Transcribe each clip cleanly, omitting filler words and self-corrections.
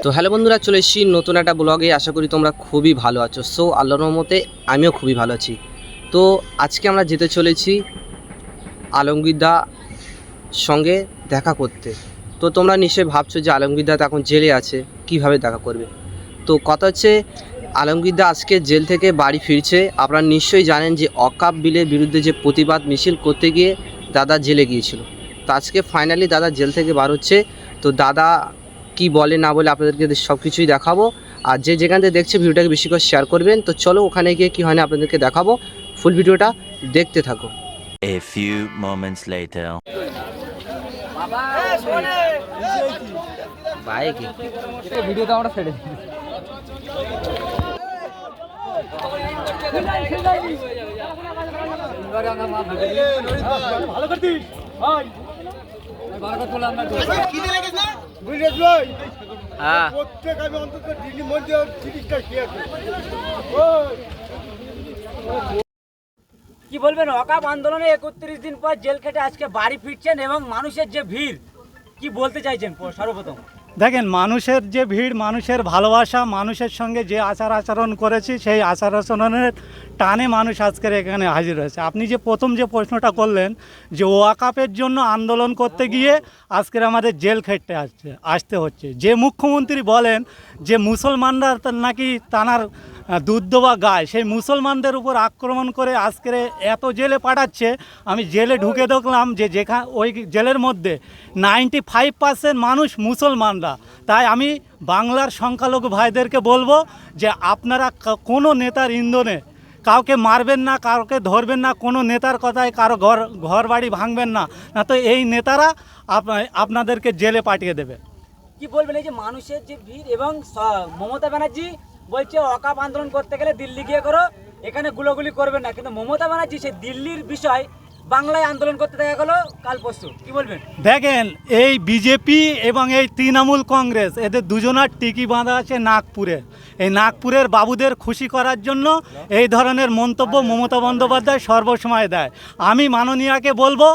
তো হ্যালো বন্ধুরা, চলে এসেছি নতুন একটা ব্লগে। আশা করি তোমরা খুবই ভালো আছো। সো আল্লাহর রহমতে আমিও খুবই ভালো আছি। তো আজকে আমরা যেতে চলেছি আলমগীরদা সঙ্গে দেখা করতে। তো তোমরা নিশ্চয়ই ভাবছো যে আলমগীরদা তো এখন জেলে আছে, কিভাবে দেখা করবে। তো কথা হচ্ছে, আলমগীরদা আজকে জেল থেকে বাড়ি ফিরছে। আপনারা নিশ্চয়ই জানেন যে অকাপ বিলের বিরুদ্ধে যে প্রতিবাদ মিছিল করতে গিয়ে দাদা জেলে গিয়েছিল। তো আজকে ফাইনালি দাদা জেল থেকে বার হচ্ছে। তো দাদা কি বলে না বলে আপনাদেরকে সব কিছুই দেখাবো। আর যে যেখান থেকে দেখছে ভিডিওটাকে বেশি করে শেয়ার করবেন। তো চলো ওখানে গিয়ে কী হয় না আপনাদেরকে দেখাবো। ফুল ভিডিওটা দেখতে থাকো। A few moments later. বাইকে ভিডিওটা আমরা ছেড়ে দিই। ভালো করতিস ভাই, ভালো কথা বললাম না। কি দিলে গেছ না বুঝছিস ভাই? হ্যাঁ, প্রত্যেক আমি অন্তত দিল্লি মধ্যে 30টা শেয়ার করি। কি বলবেন, অকাপ আন্দোলনে 31 দিন পর জেল খেটে আজকে বাড়ি ফিরছেন এবং মানুষের যে ভিড়, কি বলতে চাইছেন সর্বপ্রথম? দেখেন, মানুষের যে ভিড়, মানুষের ভালোবাসা, মানুষের সঙ্গে যে আচরণ করেছি সেই আচরণের টানে মানুষ আজকের এখানে হাজির হয়েছে। আপনি যে প্রথম যে প্রশ্নটা করলেন যে ওয়াকাপের জন্য আন্দোলন করতে গিয়ে আজকের আমাদের জেল খেটতে আসতে হচ্ছে। যে মুখ্যমন্ত্রী বলেন যে মুসলমানরা নাকি তানার দুধ বা গায়, সেই মুসলমানদের উপর আক্রমণ করে আজকের এত জেলে পাঠাচ্ছে। আমি জেলে ঢুকে দেখলাম যে ওই জেলের মধ্যে 95% মানুষ মুসলমানরা। তাই আমি বাংলার সংখ্যালঘু ভাইদেরকে বলবো যে আপনারা কোনো নেতার ইন্ধনে কাউকে মারবেন না, কাউকে ধরবেন না, কোনো নেতার কথায় কারো ঘর বাড়ি ভাঙবেন না, না তো এই নেতারা আপনাদেরকে জেলে পাঠিয়ে দেবে। কি বলবেন এই যে মানুষের যে ভিড় এবং মমতা ব্যানার্জি বলছে অকাপ আন্দোলন করতে গেলে দিল্লি গিয়ে করো, এখানে গুলোগুলি করবেন না, কিন্তু মমতা ব্যানার্জি সেই দিল্লির বিষয় বাংলায় আন্দোলন করতে দেখা গেল কাল পরশু। কি বলবেন? দেখেন, এই বিজেপি এবং এই তৃণমূল কংগ্রেস এদের দুজনার টিকি বাঁধা আছে নাগপুরে। এই নাগপুরের বাবুদের খুশি করার জন্য এই ধরনের মন্তব্য মমতা বন্দ্যোপাধ্যায় সর্বসময় দেয়। আমি মাননীয়াকে বলবো,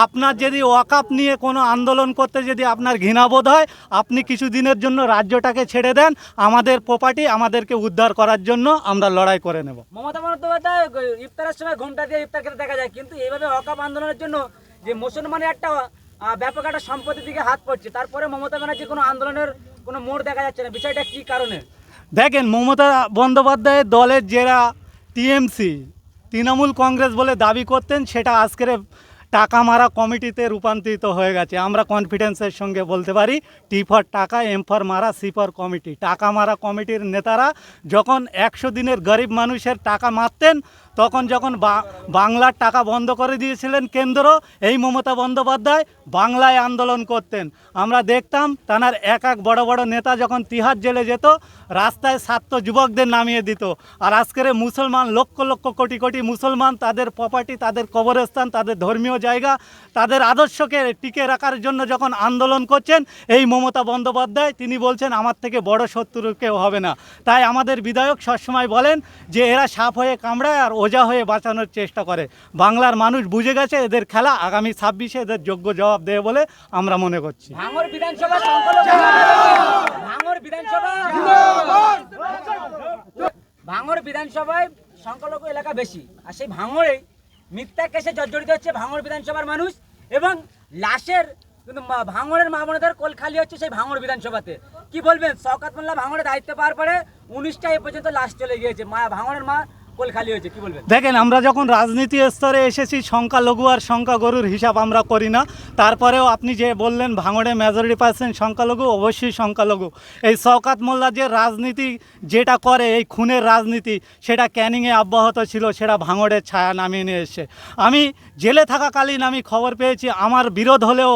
আপনার যদি ওয়াকাপ নিয়ে কোনো আন্দোলন করতে যদি আপনার ঘৃণাবোধ হয়, আপনি কিছুদিনের জন্য রাজ্যটাকে ছেড়ে দেন। আমাদের প্রপার্টি আমাদেরকে উদ্ধার করার জন্য আমরা লড়াই করে নেব। মমতা বন্দ্যোপাধ্যায় ইফতারের সময় ঘুমটা দিয়ে ইফতার খেতে দেখা যায়, কিন্তু এইভাবে অকাপ আন্দোলনের জন্য যে মুসলমানের একটা ব্যাপক একটা সম্পত্তির দিকে হাত পড়ছে, তারপরে মমতা ব্যানার্জি কোনো আন্দোলনের কোনো মোড় দেখা যাচ্ছে না। বিষয়টা কি কারণে? দেখেন, মমতা বন্দ্যোপাধ্যায়ের দলের যারা টিএমসি, তৃণমূল কংগ্রেস বলে দাবি করতেন, সেটা আজকের টাকা মারা কমিটিতে রূপান্তরিত হয়ে গেছে। আমরা কনফিডেন্সের সঙ্গে বলতে পারি, টি ফর টাকা, এম ফর মারা, সি ফর কমিটি। টাকা মারা কমিটির নেতারা যখন 100 দিনের গরিব মানুষের টাকা মারতেন, তখন যখন বাংলার টাকা বন্ধ করে দিয়েছিলেন কেন্দ্র, এই মমতা বন্দ্যোপাধ্যায় বাংলায় আন্দোলন করতেন। আমরা দেখতাম তানার এক বড় বড় নেতা যখন তিহার জেলে যেত, রাস্তায় ছাত্র যুবকদের নামিয়ে দিত। আর আজকের মুসলমান লক্ষ লক্ষ কোটি কোটি মুসলমান তাদের প্রপার্টি, তাদের কবরস্থান, তাদের ধর্মীয় জায়গা, তাদের আদর্শকে টিকে রাখার জন্য যখন আন্দোলন করছেন, এই মমতা বন্দ্যোপাধ্যায় তিনি বলছেন আমার থেকে বড় শত্রু কেউ হবে না। তাই আমাদের বিধায়ক সবসময় বলেন যে এরা সাপ হয়ে কামড়ায় আর ওজা হয়ে বাঁচানোর চেষ্টা করে। বাংলার মানুষ বুঝে গেছে এদের খেলা, আগামী 26-এ এদের যোগ্য জবাব দেবে বলে আমরা মনে করছি। ভাঙড় বিধানসভায় সংখ্যালঘু এলাকা বেশি, আর সেই ভাঙড়ে মিথ্যা কেসে জর্জরিত হচ্ছে ভাঙড় বিধানসভার মানুষ, এবং লাশের কিন্তু ভাঙড়ের মা বোনেদের কোল খালি হচ্ছে সেই ভাঙড় বিধানসভাতে। কি বলবেন? শওকত মোল্লা ভাঙড়ে দায়িত্ব পাওয়ার পরে 19টা এ পর্যন্ত লাশ চলে গিয়েছে, ভাঙড়ের মা কোল খালি হয়েছে। কি বলবেন? দেখেন, আমরা যখন রাজনীতি স্তরে এসেছি, সংখ্যালঘু আর সংখ্যাগরুর হিসাব আমরা করি না। তারপরেও আপনি যে বললেন ভাঙড়ে মেজরিটি পার্সেন্ট সংখ্যালঘু, অবশ্যই সংখ্যালঘু। এই শওকত মোল্লা যে রাজনীতি যেটা করে, এই খুনের রাজনীতি, সেটা ক্যানিংয়ে অব্যাহত ছিল, সেটা ভাঙড়ের ছায়া নামিয়ে নিয়ে এসছে। আমি জেলে থাকাকালীন আমি খবর পেয়েছি, আমার বিরোধ হলেও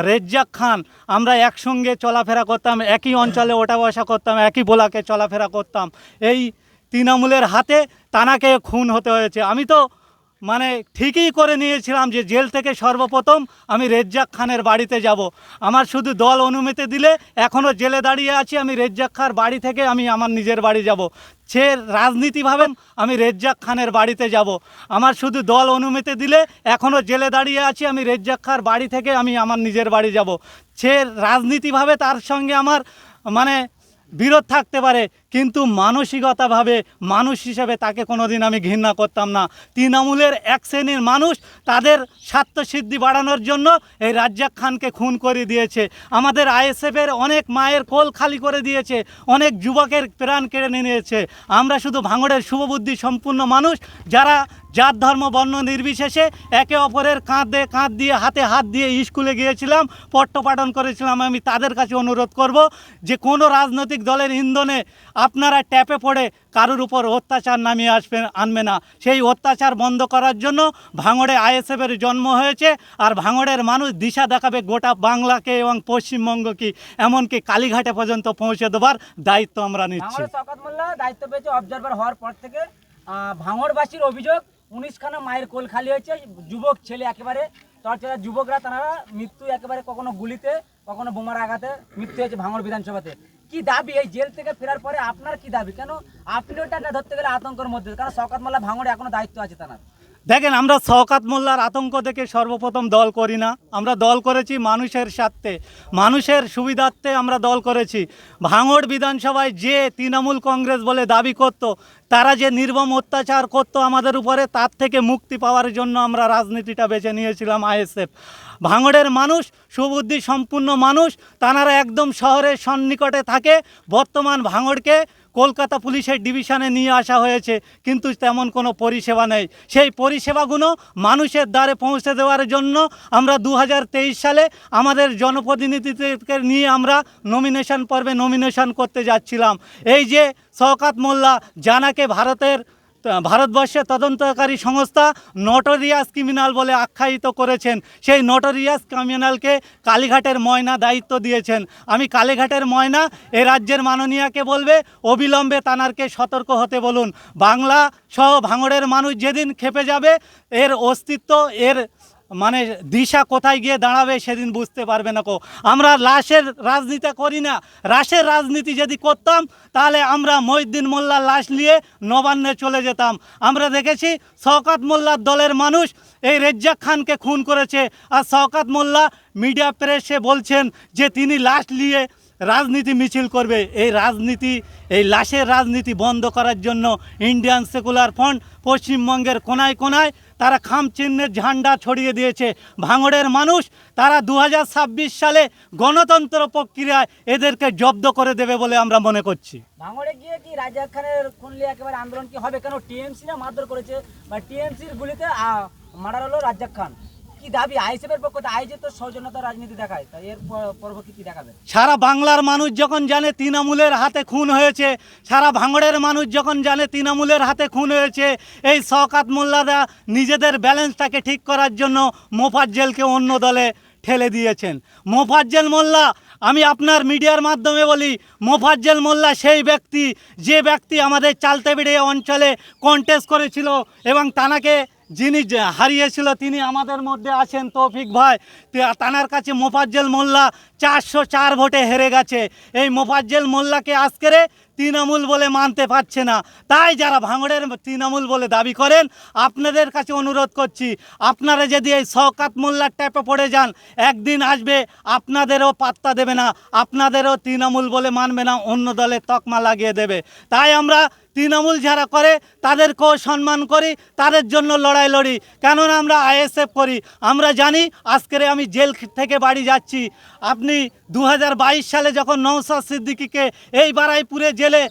রেজ্জাক খান, আমরা একসঙ্গে চলাফেরা করতাম, একই অঞ্চলে ওঠা বসা করতাম, একই বোলাকে চলাফেরা করতাম। এই তৃণমূলের হাতে তানাকে খুন হতে হয়েছে। আমি তো ঠিকই করে নিয়েছিলাম যে জেল থেকে সর্বপ্রথম আমি রেজ্জাক খানের বাড়িতে যাব। আমার শুধু দল অনুমতি দিলে, এখনও জেলে দাঁড়িয়ে আছি, আমি রেজ্জাক খার বাড়ি থেকে আমি আমার নিজের বাড়ি যাব। সে রাজনীতিভাবে আমি রেজ্জাক খানের বাড়িতে যাব। আমার শুধু দল অনুমতি দিলে, এখনও জেলে দাঁড়িয়ে আছি, আমি রেজ্জাক খার বাড়ি থেকে আমি আমার নিজের বাড়ি যাব। সে রাজনীতিভাবে তার সঙ্গে আমার মানে বিরোধ থাকতে পারে, কিন্তু মানসিকতাভাবে মানুষ হিসেবে তাকে কোনোদিন আমি ঘৃণা করতাম না। তৃণমূলের এক শ্রেণীর মানুষ তাদের স্বার্থসিদ্ধি বাড়ানোর জন্য এই রাজ্জাক খানকে খুন করে দিয়েছে। আমাদের আইএসএফের অনেক মায়ের কোল খালি করে দিয়েছে, অনেক যুবকের প্রাণ কেড়ে নিয়েছে। আমরা শুধু ভাঙড়ের শুভবুদ্ধি সম্পূর্ণ মানুষ, যারা জাত ধর্ম বর্ণ নির্বিশেষে একে অপরের কাঁধ দিয়ে হাতে হাত দিয়ে স্কুলে গিয়েছিলাম, পট্টপাঠন করেছিলাম। আমি তাদের কাছে অনুরোধ করব যে কোনো রাজনৈতিক দলের ইন্ধনে আপনারা ট্যাপে পড়ে কারোর উপর অত্যাচার নামিয়ে আনবে না। সেই অত্যাচার বন্ধ করার জন্য ভাঙড়ে আইএসএফের জন্ম হয়েছে, আর ভাঙড়ের মানুষ দিশা দেখাবে গোটা বাংলাকে এবং পশ্চিমবঙ্গকে, এমনকি কালীঘাটে পর্যন্ত পৌঁছে দেবার দায়িত্ব আমরা নিচ্ছি। ভাঙড়ের শওকত মোল্লা দায়িত্ব পেয়েছে অবজারভার হওয়ার পর থেকে। ভাঙড়বাসীর অভিযোগ 19খানা মায়ের কোল খালি হয়েছে, যুবক ছেলে একেবারে টর্চার, যুবকরা তারা মৃত্যু একেবারে কখনো গুলিতে কখনো বোমার আঘাতে মৃত্যু হয়েছে ভাঙড় বিধানসভাতে। কি দাবি এই জেল থেকে ফেরার পরে আপনার কি দাবি? কেন আপনিও টাকা ধরতে গেলে আতঙ্কের মধ্যে, কারণ শওকত মোল্লা ভাঙড়ে এখনো দায়িত্ব আছে তার। দেখেন, আমরা শওকত মোল্লার আতঙ্ক দেখে সর্বপ্রথম দল করি না, আমরা দল করেছি মানুষের স্বার্থে, মানুষের সুবিধার্থে আমরা দল করেছি। ভাঙড় বিধানসভায় যে তৃণমূল কংগ্রেস বলে দাবি করত, তারা যে নির্মম অত্যাচার করত আমাদের উপরে, তার থেকে মুক্তি পাওয়ার জন্য আমরা রাজনীতিটা বেছে নিয়েছিলাম আইএসএফ। ভাঙড়ের মানুষ সুবুদ্ধি সম্পূর্ণ মানুষ, তারা একদম শহরের সন্নিকটে থাকে। বর্তমান ভাঙড়কে কলকাতা পুলিশের ডিভিশনে নিয়ে আসা হয়েছে, কিন্তু তেমন কোনো পরিষেবা নেই। সেই পরিষেবাগুলো মানুষের দ্বারে পৌঁছে দেওয়ার জন্য আমরা 2023 সালে আমাদের জনপ্রতিনিধিদেরকে নিয়ে আমরা নমিনেশন পর্বে নমিনেশন করতে যাচ্ছিলাম। এই যে শওকত মোল্লা, জানাকে ভারতবর্ষের তদন্তকারী সংস্থা নটোরিয়াস ক্রিমিনাল বলে আখ্যায়িত করেছেন, সেই নটোরিয়াস ক্রিমিনালকে কালীঘাটের ময়না দায়িত্ব দিয়েছেন। আমি কালীঘাটের ময়না এ রাজ্যের মাননীয়াকে বলবে অবিলম্বে তানারকে সতর্ক হতে বলুন। বাংলা সহ ভাঙড়ের মানুষ যেদিন খেপে যাবে, এর অস্তিত্ব, এর মানে দিশা কোথায় গিয়ে দাঁড়াবে সেদিন বুঝতে পারবে না। আমরা লাশের রাজনীতি করি না। লাশের রাজনীতি যদি করতাম তাহলে আমরা মহিউদ্দিন মোল্লার লাশ নিয়ে নবান্নে চলে যেতাম। আমরা দেখেছি শওকত মোল্লার দলের মানুষ এই রেজ্জাক খানকে খুন করেছে, আর শওকত মোল্লা মিডিয়া প্রেসে বলছেন যে তিনি লাশ নিয়ে রাজনীতি মিছিল করবে। এই রাজনীতি, এই লাশের রাজনীতি বন্ধ করার জন্য ইন্ডিয়ান সেকুলার ফ্রন্ট পশ্চিমবঙ্গের কোনায় কোনায় তারা খাম চিহ্নের ঝান্ডা ছড়িয়ে দিয়েছে। ভাঙড়ের মানুষ তারা 2026 সালে গণতন্ত্র প্রক্রিয়ায় এদেরকে জব্দ করে দেবে বলে আমরা মনে করছি। ভাঙড়ে গিয়ে কি রাজ্জাক খানের খুন নিয়ে একেবারে আন্দোলন কি হবে? কেন টিএমসিরা মারধর করেছে, বা টিএমসির গুলিতে মারা হলো রাজ্জাক খান। কি দাবি আইএসএফের পক্ষ থেকে? আইজে তো সৌজন্যতা রাজনীতি দেখায়, তাই এর পরবর্তী কি দেখাবে? সারা বাংলার মানুষ যখন জানে তৃণমূলের হাতে খুন হয়েছে, সারা ভাঙড়ের মানুষ যখন জানে তৃণমূলের হাতে খুন হয়েছে, এই শওকত মোল্লারা নিজেদের ব্যালেন্সটাকে ঠিক করার জন্য মোফাজ্জেলকে অন্য দলে ঠেলে দিয়েছেন। মোফাজ্জেল মোল্লা, আমি আপনার মিডিয়ার মাধ্যমে বলি, মোফাজ্জেল মোল্লা সেই ব্যক্তি, যে ব্যক্তি আমাদের চালতেবিড়ে অঞ্চলে কন্টেস্ট করেছিল এবং তানাকে যিনি হারিয়েছিল তিনি আমাদের মধ্যে আছেন তৌফিক ভাই। তানার কাছে মোফাজ্জেল মোল্লা 404 ভোটে হেরে গেছে। এই মোফাজ্জেল মোল্লাকে আজকেরে তৃণমূল বলে মানতে পারছে না। তাই যারা ভাঙড়ের তৃণমূল বলে দাবি করেন, আপনাদের কাছে অনুরোধ করছি, আপনারা যদি এই শওকত মোল্লার ট্যাপে পড়ে যান, একদিন আসবে আপনাদেরও পাত্তা দেবে না, আপনাদেরও তৃণমূল বলে মানবে না, অন্য দলের তকমা লাগিয়ে দেবে। তাই আমরা তৃণমূল যারা করে তাদেরকেও সম্মান করি, তাদের জন্য লড়াই লড়ি, কেননা আমরা আইএসএফ করি। আমরা জানি আজকের আমি জেল থেকে বাড়ি যাচ্ছি। আপনি 2022 সালে যখন নওশাদ সিদ্দিকীকে এই বারাইপুরে জেলে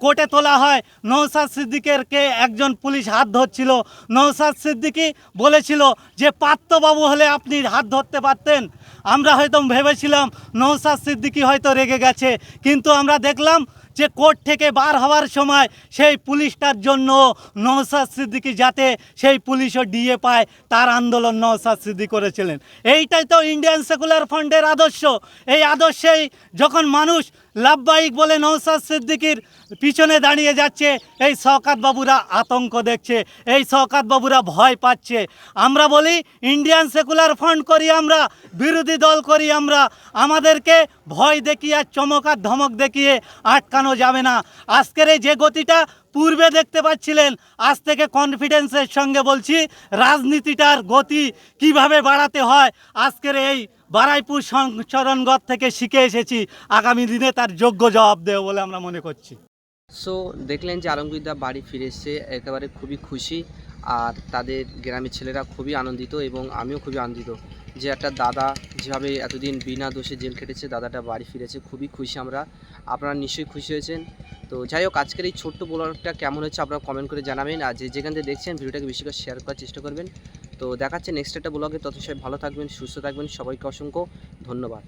কোর্টে তোলা হয়, নওশাদ সিদ্দিকেরকে একজন পুলিশ হাত ধরছিল। নওশাদ সিদ্দিকী বলেছিল যে পার্থবাবু হলে আপনি হাত ধরতে পারতেন। আমরা হয়তো ভেবেছিলাম নওশাদ সিদ্দিকী হয়তো রেগে গেছে, কিন্তু আমরা দেখলাম যে কোর্ট থেকে বার হওয়ার সময় সেই পুলিশটার জন্য নওশাদ সিদ্দিকী যাতে সেই পুলিশও ডিএ পায়, তার আন্দোলন নওশাদ সিদ্দিকী করেছিলেন। এইটাই তো ইন্ডিয়ান সেকুলার ফ্রন্টের আদর্শ। এই আদর্শেই যখন মানুষ লাভবাহিক বলে নওশাদ সিদ্দিকীর পিছনে দাঁড়িয়ে যাচ্ছে, এই শওকত বাবুরা আতঙ্ক দেখছে, এই শওকত বাবুরা ভয় পাচ্ছে। আমরা বলি ইন্ডিয়ান সেকুলার ফ্রন্ট করি, আমরা বিরোধী দল করি, আমরা আমাদেরকে ভয় দেখিয়ে চমক আর ধমক দেখিয়ে আটকানো যাবে না। আজকের এই যে গতিটা পূর্বে দেখতে পাচ্ছিলেন, আজ থেকে কনফিডেন্সের সঙ্গে বলছি রাজনীতিটার গতি কিভাবে বাড়াতে হয়। আজকের এই বারাইপুর সংচরণগড় থেকে শিখে এসেছি, আগামী দিনে তার যোগ্য জবাব দেব বলে আমরা মনে করছি। সো দেখলেন যে আলমগীরদা বাড়ি ফিরে এসছে, একেবারে খুবই খুশি, আর তাদের গ্রামের ছেলেরা খুবই আনন্দিত এবং আমিও খুবই আনন্দিত যে একটা দাদা যেভাবে এতদিন বিনা দোষে জেল কেটেছে, দাদাটা বাড়ি ফিরেছে, খুবই খুশি আমরা। আপনারা নিশ্চয়ই খুশি হয়েছেন। তো যাই হোক, আজকের এই ছোট্ট ব্লগটা কেমন হচ্ছে আপনারা কমেন্ট করে জানাবেন, আর যেখান থেকে দেখছেন ভিডিওটাকে বেশি করে শেয়ার করার চেষ্টা করবেন। তো দেখাচ্ছে নেক্সট একটা ব্লগে, তত সবাই ভালো থাকবেন, সুস্থ থাকবেন, সবাইকে অসংখ্য ধন্যবাদ।